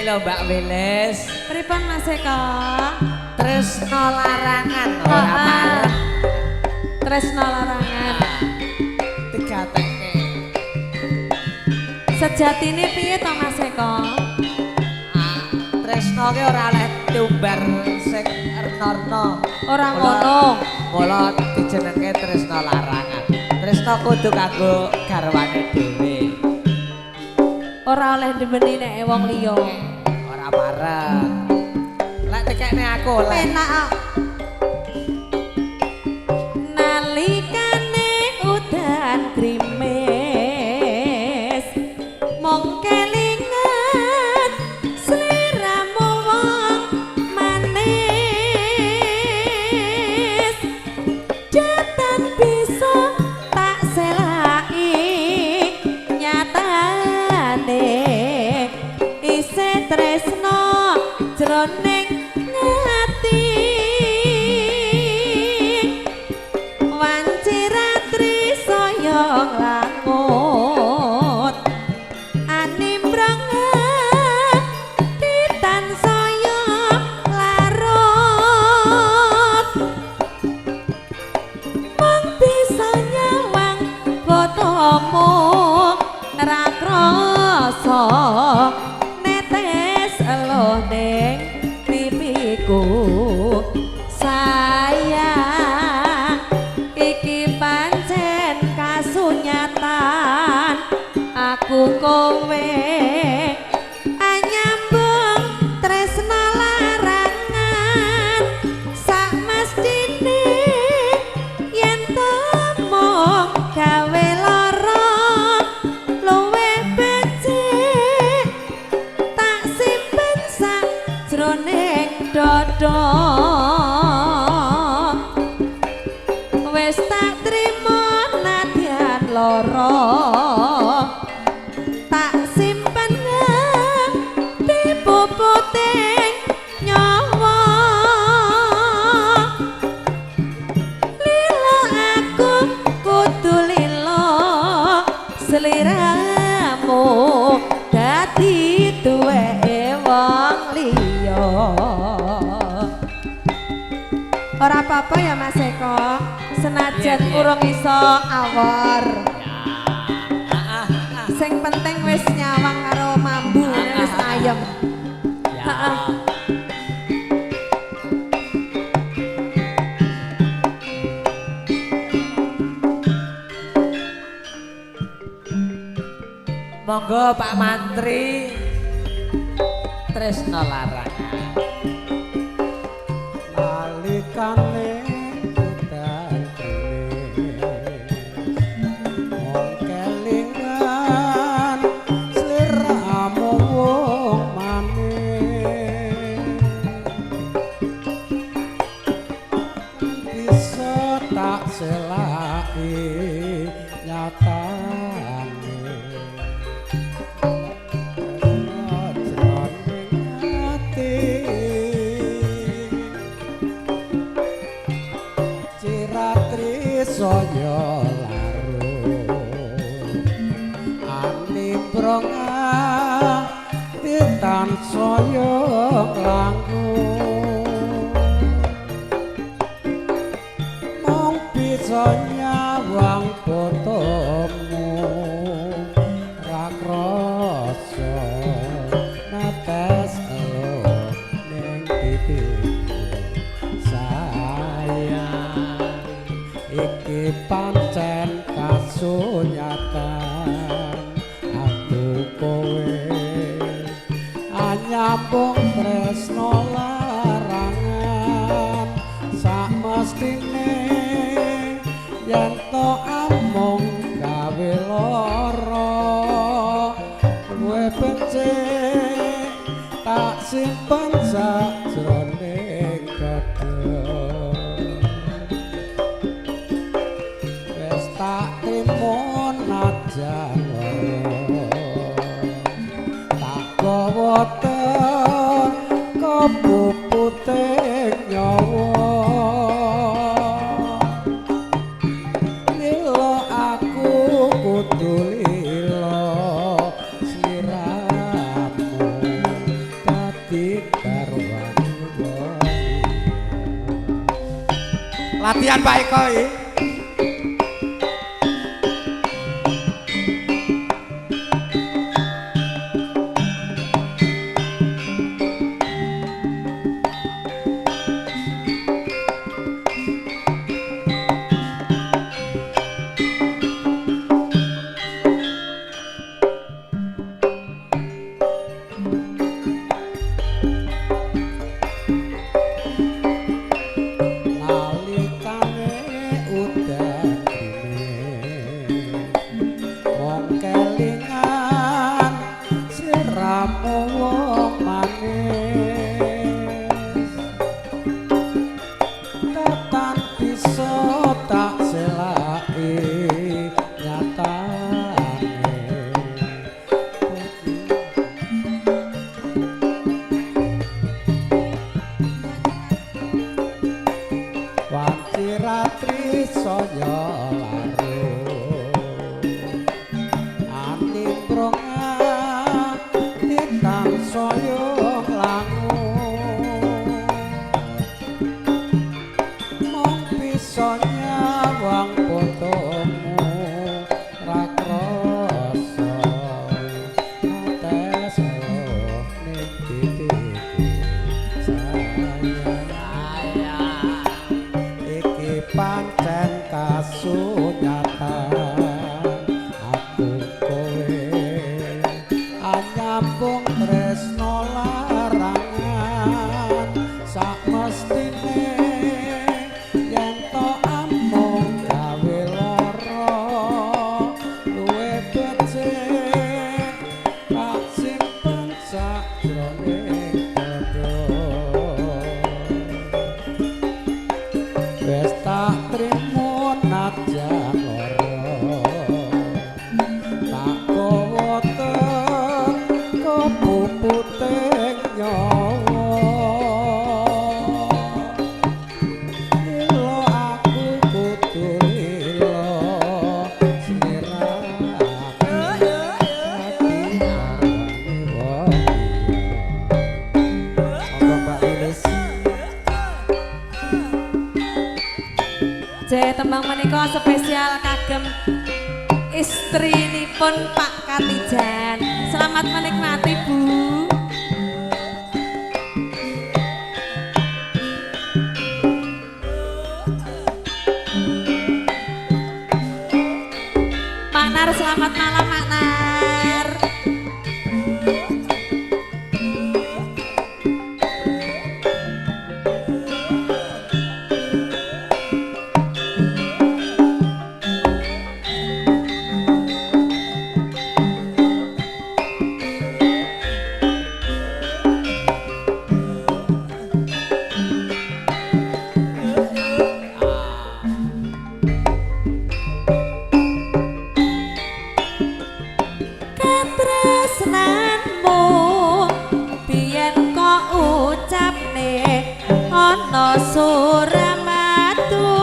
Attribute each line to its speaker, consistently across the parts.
Speaker 1: iki lho Mbak Wilis.
Speaker 2: Pripun Mas Eko?
Speaker 1: Tresno larangan ora pareng.
Speaker 2: Tresno larangan.
Speaker 1: Digateke.
Speaker 2: Sejatine piye to Mas Eko?
Speaker 1: Tresno ki ora oleh diumbar sing erna-erna.
Speaker 2: Ora ngono.
Speaker 1: Mula dijenenge tresno larangan. Tresno kudu kanggo garwane dhewe.
Speaker 2: Ora oleh demeni nek wong liya.
Speaker 1: Ora pareng. Lek tekekne aku oleh.
Speaker 2: Penak. Nalikane udan krimis mong kelingan sliramu wong manis jatan bisa tak selaki nyatane isih tresno jroning ngati wanci ratri saya langut animbrang titan saya larut mung bisa nyawang fotomu ra krasa netes eluh ning pipiku sayang iki pancen kasunyatan aku kowe anyambung tresna larangan sak mestine yen to mung gawe lara luwih becik tak simpen sak jroning dada wis tak trima nadyan lara tak simpen di puputing nyawa lila aku kudu lila sliramu dadi duweke wong liya. Ora apa-apa ya Mas Eko, senajan urung iso awor. Sing penting wis nyawang karo mambu wis ayem. Heeh.
Speaker 1: Monggo Pak Mantri tresno larangan.
Speaker 3: Nalikane udan krimis mong kelingan sliramu wong manis bisa tak selaki nyatane saya larut animbrong titan saya langkung mong bisa nyawang fotomu ra krasa netes eluh ning pipiku sayang iki pancen kasunyatan aku kowe anyambung tresno larangan sak mestine yen to amung gawe lara kowe becik tak simpen sak jroning dada tak trimo najan tak gawa teko puputing nyawa lila aku kudu lila sliramu Latihan Pak Eko iki. Ratri saya larut animbronga titang saya langung mong bisa nyawang fotomu ra krasa ates ning titikku sayang pancen kasunyatan aku kowe anyambung tresno larangan sak mestine yen to amung gawe lara luwe becik tak simpen sakjroning dada wis tak trimo najan lara tak gawa teko puputing nyawa lilo aku kudu lilo sliramu ati arani wong Mbak Lilis.
Speaker 2: Tembang menika spesial kagem istrinipun Pak Katijan. Selamat menikmati, Bu. Mak Nar, selamat malam Mak Nar. Suramadu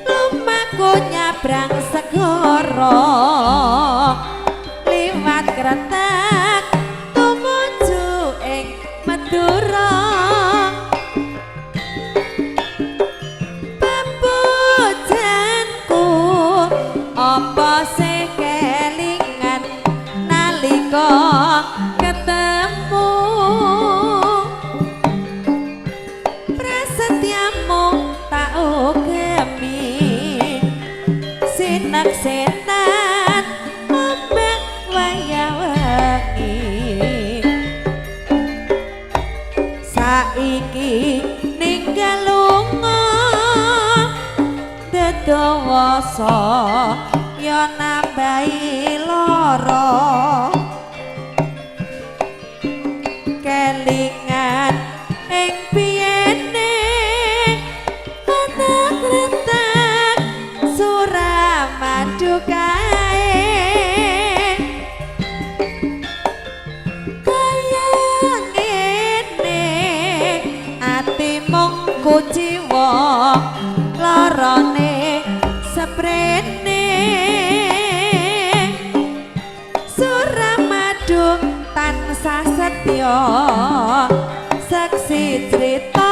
Speaker 2: lumaku nyabrang segara liwat Kretek tumuju ing Madura pembujanku apa sih kelingan nalika ketemu tak ugemi sinak setan ombak waya-wangi saiki ninggal lunga dedawasa ya nambahi lara kelingan ing piyene Kretek Suramadu kae kaya ngene ati mung kuciwa larane seprene Suramadu tansah setya saksi crita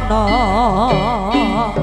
Speaker 2: ana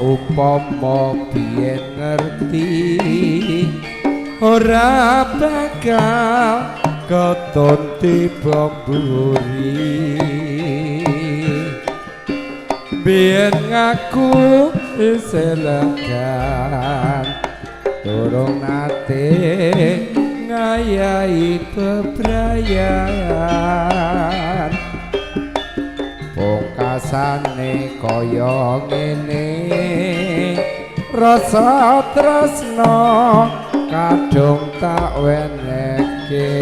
Speaker 3: Upama biyen ngerti ora bakal katon tiba mburi biyen ngaku iselegan durung nate ngayahi bebrayan pungkasane kaya ngene rasa tresna kadung tak wenehke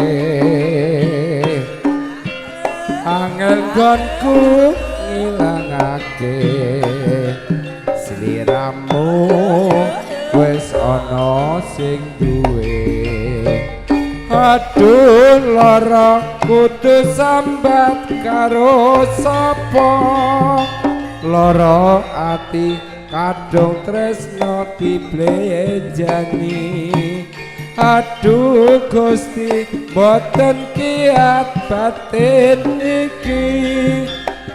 Speaker 3: angel gonku ngilangake sliramu wis ana sing duwe aduh lara kudu sambat karo sapa lara ati kadung tresno diblejani aduh Gusti boten kiat batin iki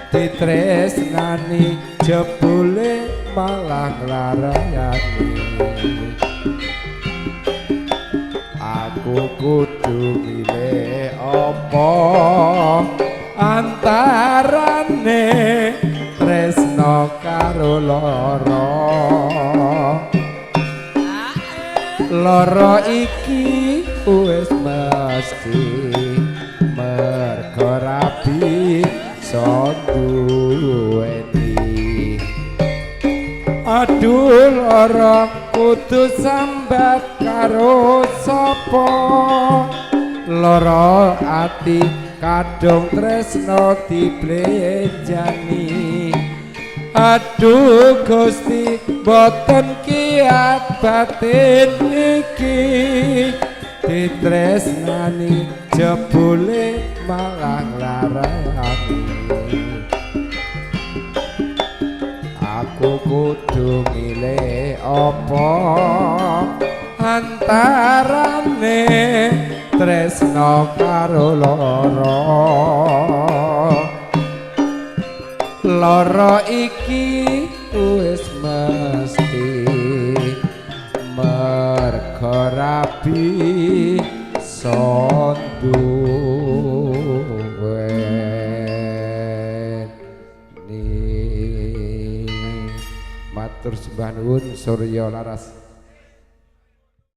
Speaker 3: ditresnani jebule malah nglarayani aku kudu milih apa antarane tresno karo lara iki wis mesti merga rabi duweni aduh lara kudu sambat karo sapa lara ati kadung tresno diblejani aduh Gusti boten kiat batin iki ditresnani jebule malah nglarani aku kudu milih apa antarane tresno karo lara iki wis mesti merga rabi duweni matur sembah nuwun Surya Laras.